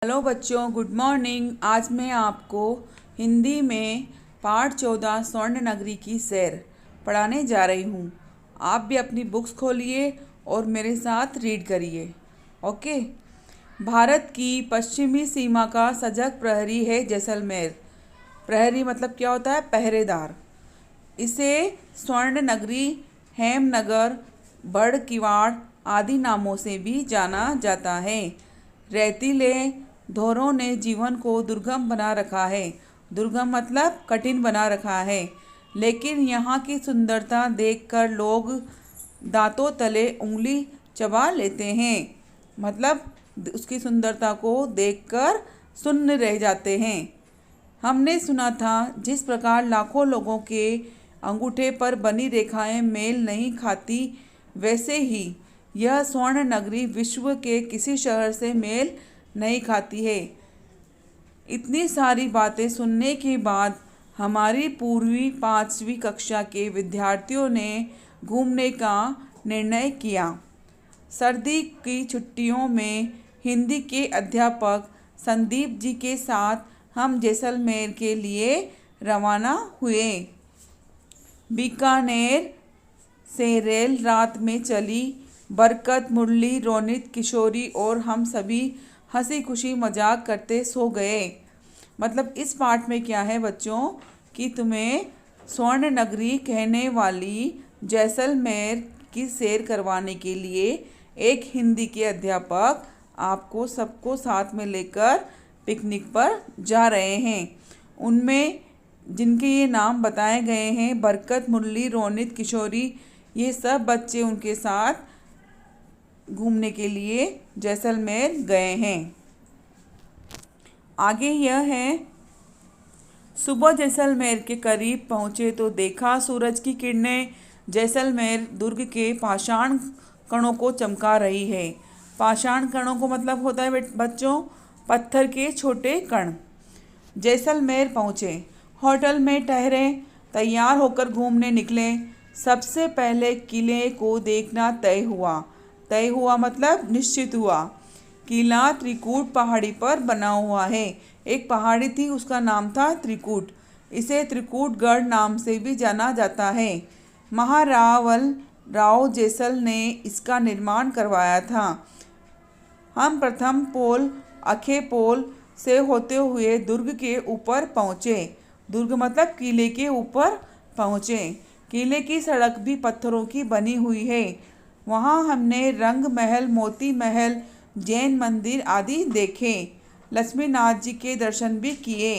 Hello बच्चों, good morning. आज मैं आपको हिंदी में पाठ 14 स्वर्ण नगरी की सैर पढ़ाने जा रही हूँ। आप भी अपनी बुक्स खोलिए और मेरे साथ रीड करिए। ओके। भारत की पश्चिमी सीमा का सजग प्रहरी है जैसलमेर। प्रहरी मतलब क्या होता है? पहरेदार। इसे स्वर्ण नगरी, हेमनगर, बड़किवाड़ आदि नामों से भी जाना जाता है। रेतीले धोरों ने जीवन को दुर्गम बना रखा है। दुर्गम मतलब कठिन बना रखा है। लेकिन यहाँ की सुंदरता देखकर लोग दांतों तले उंगली चबा लेते हैं। मतलब उसकी सुंदरता को देखकर सुन्न रह जाते हैं। हमने सुना था जिस प्रकार लाखों लोगों के अंगूठे पर बनी रेखाएं मेल नहीं खाती, वैसे ही यह स्वर्ण नगरी विश्व के किसी शहर से मेल नहीं खाती है। इतनी सारी बातें सुनने के बाद हमारी पूर्वी 5वीं कक्षा के विद्यार्थियों ने घूमने का निर्णय किया। सर्दी की छुट्टियों में हिंदी के अध्यापक संदीप जी के साथ हम जैसलमेर के लिए रवाना हुए। बीकानेर से रेल रात में चली। बरकत, मुरली, रोनित, किशोरी और हम सभी हंसी खुशी मजाक करते सो गए। मतलब इस पाठ में क्या है बच्चों कि तुम्हें स्वर्ण नगरी कहने वाली जैसलमेर की सैर करवाने के लिए एक हिंदी के अध्यापक आपको सबको साथ में लेकर पिकनिक पर जा रहे हैं। उनमें जिनके ये नाम बताए गए हैं, बरकत, मुरली, रोनित, किशोरी, ये सब बच्चे उनके साथ घूमने के लिए जैसलमेर गए हैं। आगे यह है, सुबह जैसलमेर के करीब पहुँचे तो देखा सूरज की किरणें जैसलमेर दुर्ग के पाषाण कणों को चमका रही है। पाषाण कणों को मतलब होता है बच्चों पत्थर के छोटे कण। जैसलमेर पहुँचे, होटल में ठहरे, तैयार होकर घूमने निकले। सबसे पहले किले को देखना तय हुआ। तय हुआ मतलब निश्चित हुआ। किला त्रिकूट पहाड़ी पर बना हुआ है। एक पहाड़ी थी, उसका नाम था त्रिकूट। इसे त्रिकूटगढ़ नाम से भी जाना जाता है। महारावल राव जैसल ने इसका निर्माण करवाया था। हम प्रथम पोल अखे पोल से होते हुए दुर्ग के ऊपर पहुँचे। दुर्ग मतलब किले के ऊपर पहुँचे। किले की सड़क भी पत्थरों की बनी हुई है। वहाँ हमने रंग महल, मोती महल, जैन मंदिर आदि देखे। लक्ष्मीनाथ जी के दर्शन भी किए।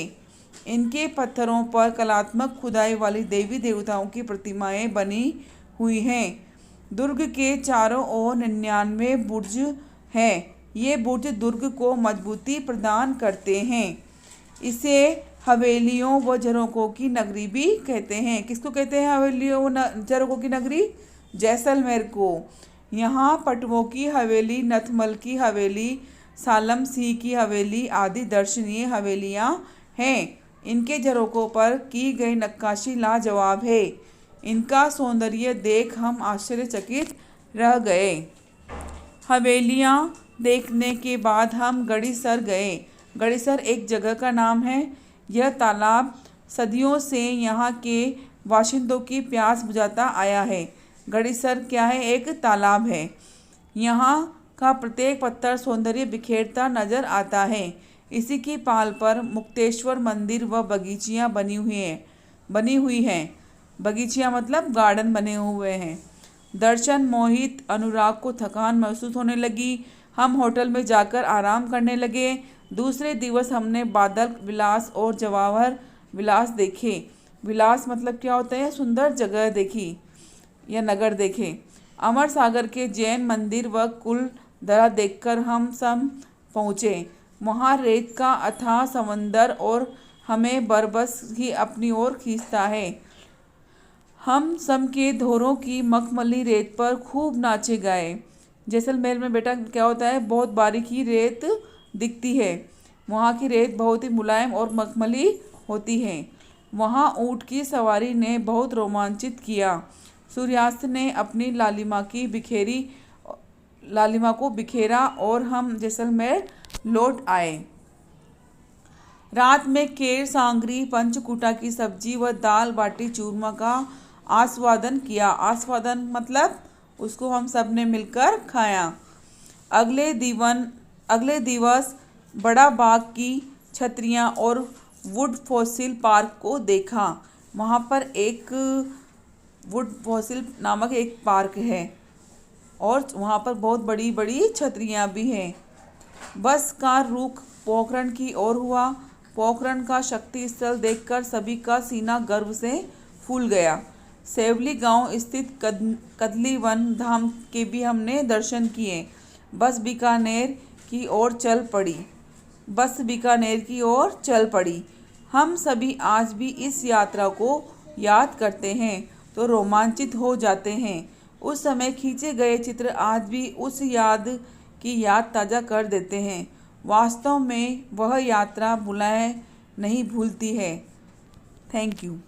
इनके पत्थरों पर कलात्मक खुदाई वाली देवी देवताओं की प्रतिमाएं बनी हुई हैं। दुर्ग के चारों ओर 99 बुर्ज हैं। ये बुर्ज दुर्ग को मजबूती प्रदान करते हैं। इसे हवेलियों व झरोकों की नगरी भी कहते हैं। किसको कहते हैं हवेलियों व झरोकों की नगरी? जैसलमेर को। यहाँ पटवों की हवेली, नथमल की हवेली, सालम सिंह की हवेली आदि दर्शनीय हवेलियाँ हैं। इनके झरोकों पर की गई नक्काशी लाजवाब है। इनका सौंदर्य देख हम आश्चर्यचकित रह गए। हवेलियाँ देखने के बाद हम गढ़ीसर गए। गढ़ीसर एक जगह का नाम है। यह तालाब सदियों से यहाँ के बाशिंदों की प्यास बुझाता आया है। गढ़ीसर क्या है? एक तालाब है। यहाँ का प्रत्येक पत्थर सौंदर्य बिखेरता नजर आता है। इसी की पाल पर मुक्तेश्वर मंदिर व बगीचियाँ बनी हुई हैं। बगीचियाँ मतलब गार्डन बने हुए हैं। दर्शन मोहित अनुराग को थकान महसूस होने लगी। हम होटल में जाकर आराम करने लगे। दूसरे दिवस हमने बादल विलास और जवाहर विलास देखे। विलास मतलब क्या होता है? सुंदर जगह देखी या नगर देखे। अमर सागर के जैन मंदिर व कुल दरा देखकर हम सब पहुँचे। वहाँ रेत का अथाह समंदर और हमें बरबस ही अपनी ओर खींचता है। हम सम के धोरों की मखमली रेत पर खूब नाचे गए। जैसलमेर में बेटा क्या होता है? बहुत बारीकी रेत दिखती है। वहाँ की रेत बहुत ही मुलायम और मखमली होती है। वहाँ ऊँट की सवारी ने बहुत रोमांचित किया। सूर्यास्त ने अपनी लालिमा को बिखेरा और हम जैसलमेर लौट आए। रात में केर सांगरी पंचकूटा की सब्जी व दाल बाटी चूरमा का आस्वादन किया। आस्वादन मतलब उसको हम सब ने मिलकर खाया। अगले दिवस बड़ा बाग की छतरियाँ और वुड फॉसिल पार्क को देखा। वहाँ पर एक वुड फॉसिल नामक एक पार्क है और वहाँ पर बहुत बड़ी बड़ी छतरियाँ भी हैं। बस का रुख पोखरण की ओर हुआ। पोखरण का शक्ति स्थल देखकर सभी का सीना गर्व से फूल गया। सेवली गांव स्थित कदली वन धाम के भी हमने दर्शन किए। बस बीकानेर की ओर चल पड़ी। हम सभी आज भी इस यात्रा को याद करते हैं तो रोमांचित हो जाते हैं। उस समय खींचे गए चित्र आज भी उस याद ताज़ा कर देते हैं। वास्तव में वह यात्रा भुलाए नहीं भूलती है। Thank you.